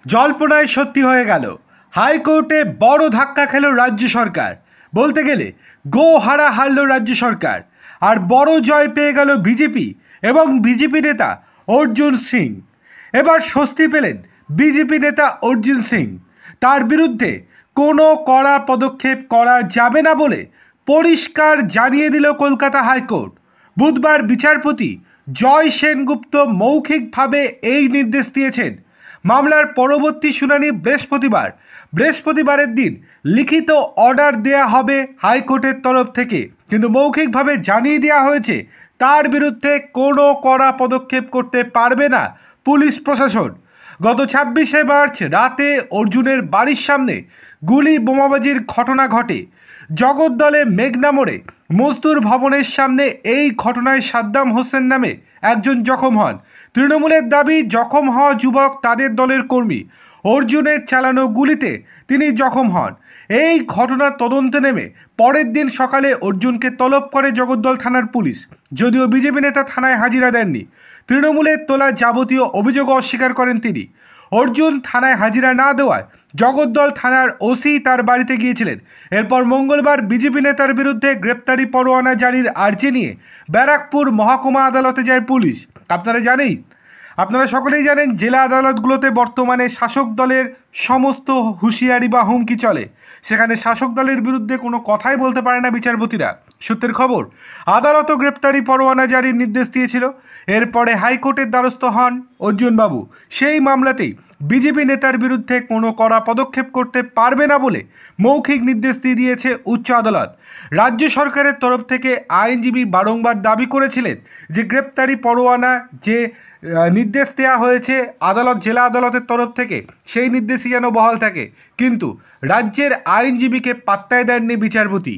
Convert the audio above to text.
জল্পনায় সত্যি হয়ে গেল। হাইকোর্টে বড় ধাক্কা খেল রাজ্য সরকার। বলতে গেলে গোহারা হারল রাজ্য সরকার। আর বড় জয় পেয়ে গেল বিজেপি এবং বিজেপি নেতা অর্জুন সিং। এবার স্বস্তি পেলেন বিজেপি নেতা অর্জুন সিং। তার বিরুদ্ধে কোনো কড়া পদক্ষেপ করা যাবে না বলে পরিষ্কার জানিয়ে দিল কলকাতা হাইকোর্ট। বুধবার বিচারপতি জয় সেনগুপ্ত মৌখিকভাবে এই নির্দেশ দিয়েছেন। মামলার পরবর্তী শুনানি বৃহস্পতিবারের দিন লিখিত অর্ডার দেয়া হবে হাইকোর্টের তরফ থেকে, কিন্তু মৌখিকভাবে জানিয়ে দেওয়া হয়েছে তার বিরুদ্ধে কোনো কড়া পদক্ষেপ করতে পারবে না পুলিশ প্রশাসন। গত 26শে মার্চ রাতে অর্জুনের বাড়ির সামনে গুলি বোমাবাজির ঘটনা ঘটে। জগদ্দলে মেঘনা মোড়ে মজদুর ভবনের সামনে এই ঘটনায় সাদ্দাম হোসেন নামে একজন জখম হন। তৃণমূলের দাবি জখম হওয়া যুবক তাদের দলের কর্মী। অর্জুনের চালানো গুলিতে তিনি জখম হন। এই ঘটনার তদন্তে নেমে পরের দিন সকালে অর্জুনকে তলব করে জগদ্দল থানার পুলিশ। যদিও বিজেপি নেতা থানায় হাজিরা দেননি, তৃণমূলের তোলা যাবতীয় অভিযোগ অস্বীকার করেন তিনি। অর্জুন থানায় হাজিরা না দেওয়ায় জগদ্দল থানার ওসি তার বাড়িতে গিয়েছিলেন। এরপর মঙ্গলবার বিজেপি নেতার বিরুদ্ধে গ্রেপ্তারি পরোয়ানা জারির আর্জি নিয়ে ব্যারাকপুর মহকুমা আদালতে যায় পুলিশ। আপনারা সকলেই জানেন জেলা আদালতগুলোতে বর্তমানে শাসক দলের সমস্ত হুঁশিয়ারি বা হুমকি চলে। সেখানে শাসক দলের বিরুদ্ধে কোনো কথাই বলতে পারে না বিচারপতিরা। সূত্রের খবর, আদালতও গ্রেপ্তারি পরোয়ানা জারির নির্দেশ দিয়েছিল। এরপরে হাইকোর্টের দ্বারস্থ হন অর্জুনবাবু। সেই মামলাতেই বিজেপি নেতার বিরুদ্ধে কোনো কড়া পদক্ষেপ করতে পারবে না বলে মৌখিক নির্দেশ দিয়ে দিয়েছে উচ্চ আদালত। রাজ্য সরকারের তরফ থেকে আইনজীবী বারংবার দাবি করেছিলেন যে গ্রেপ্তারি পরোয়ানা যে নির্দেশ দেওয়া হয়েছে জেলা আদালতের তরফ থেকে, সেই নির্দেশই যেন বহাল থাকে। কিন্তু রাজ্যের আইনজীবীকে পাত্তাই দেননি বিচারপতি।